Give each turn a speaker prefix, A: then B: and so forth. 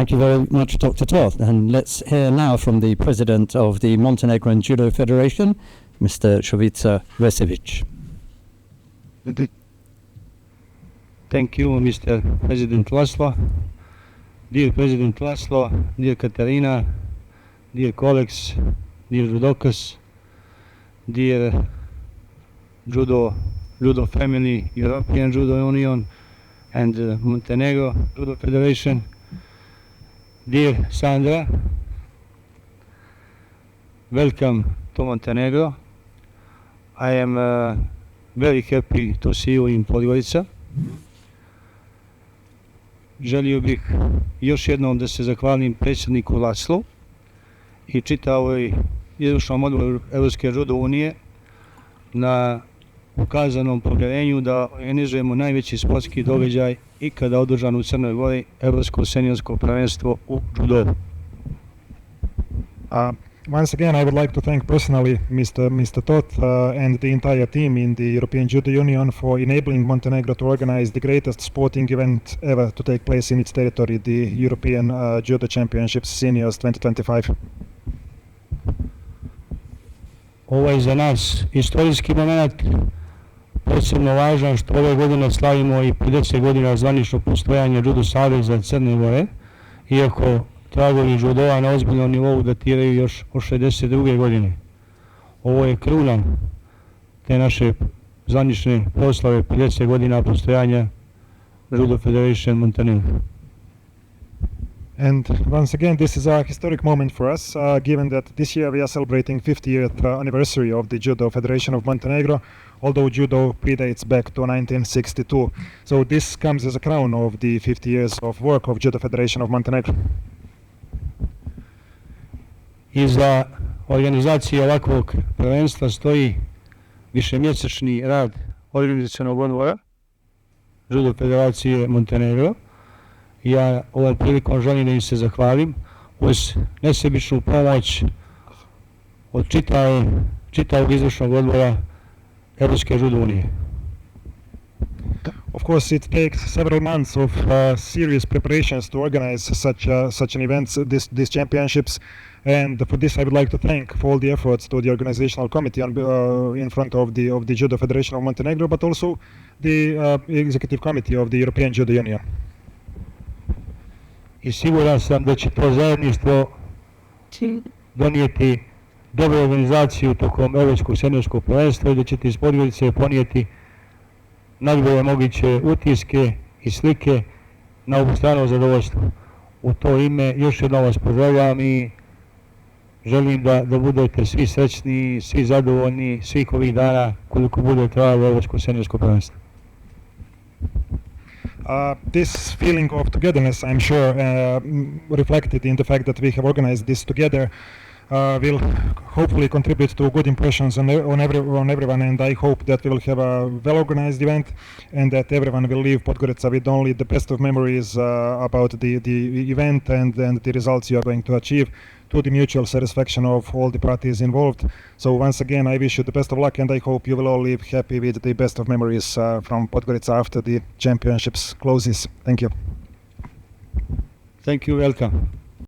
A: Thank you very much, Dr. Toth. And let's hear now from the President of the Montenegrin Judo Federation, Mr. Jovica Rečević.
B: Thank you, Mr. President Laszlo. Dear President Laszlo, dear Katarina, dear colleagues, dear judokas, dear judo family, European Judo Union, and Montenegro Judo Federation. Dear Sandra, welcome to Montenegro. I am very happy to see you in Podgorica. Želio bih još jednom da se zahvalim predsjedniku Laszlu i čitavoj izvršnom odboru Evropske Judo Unije na ukazanom povjerenju da organizujemo najveći sportski događaj ikada održan u Crnoj Gori, Evropsko seniorsko prvenstvo u džudovu.
C: Once again, I would like to thank personally Mr. Toth and the entire team in the European Judo Union for enabling Montenegro to organize the greatest sporting event ever to take place in its territory, the European Judo Championships Seniors 2025.
B: Ovo je za nas istorijski moment, posebno važan što ove godine slavimo i 50 godina zvaničnog postojanja Judo saveza Crne Gore, iako tragovi judova na ozbiljnom nivou datiraju još od 62. godine. Ovo je kruna te naše zvanične proslave 50 godina postojanja Judo Federation Montenegro.
C: And once again, this is a historic moment for us, given that this year we are celebrating 50th anniversary of the Judo Federation of Montenegro, although judo predates back to 1962. So this comes as a crown of the 50 years of work of Judo Federation of Montenegro.
B: Iza organizacije ovakvog prvenstva stoji višemjesečni rad organizacionog odbora Judo Federacije Montenegro. Ja ovom prilikom želim da im se zahvalim uz nesebičnu pomoć od čitavog izvršnog odbora Evropske Judo Unije.
C: Of course, it takes several months of serious preparations to organize such an event, these championships, and for this I would like to thank for all the efforts to the organizational committee in front of the Judo Federation of Montenegro, but also the executive committee of the European Judo Union.
B: I siguran sam da će to zajedništvo donijeti dobru organizaciju tokom Evropskog seniorskog prvenstva i da ćete iz Podgorice ponijeti najbolje moguće utiske i slike na obostrano zadovoljstvo. U to ime još jednom vas pozdravljam i želim da budete svi srećni, svi zadovoljni svih ovih dana koliko bude trajalo Evropsko seniorsko prvenstvo.
C: This feeling of togetherness, I'm sure, reflected in the fact that we have organized this together, will hopefully contribute to good impressions on everyone, and I hope that we will have a well-organized event and that everyone will leave Podgorica with only the best of memories about the event and the results you are going to achieve, to the mutual satisfaction of all the parties involved. So once again, I wish you the best of luck, and I hope you will all leave happy with the best of memories from Podgorica after the championships closes. Thank you.
B: Thank you, welcome.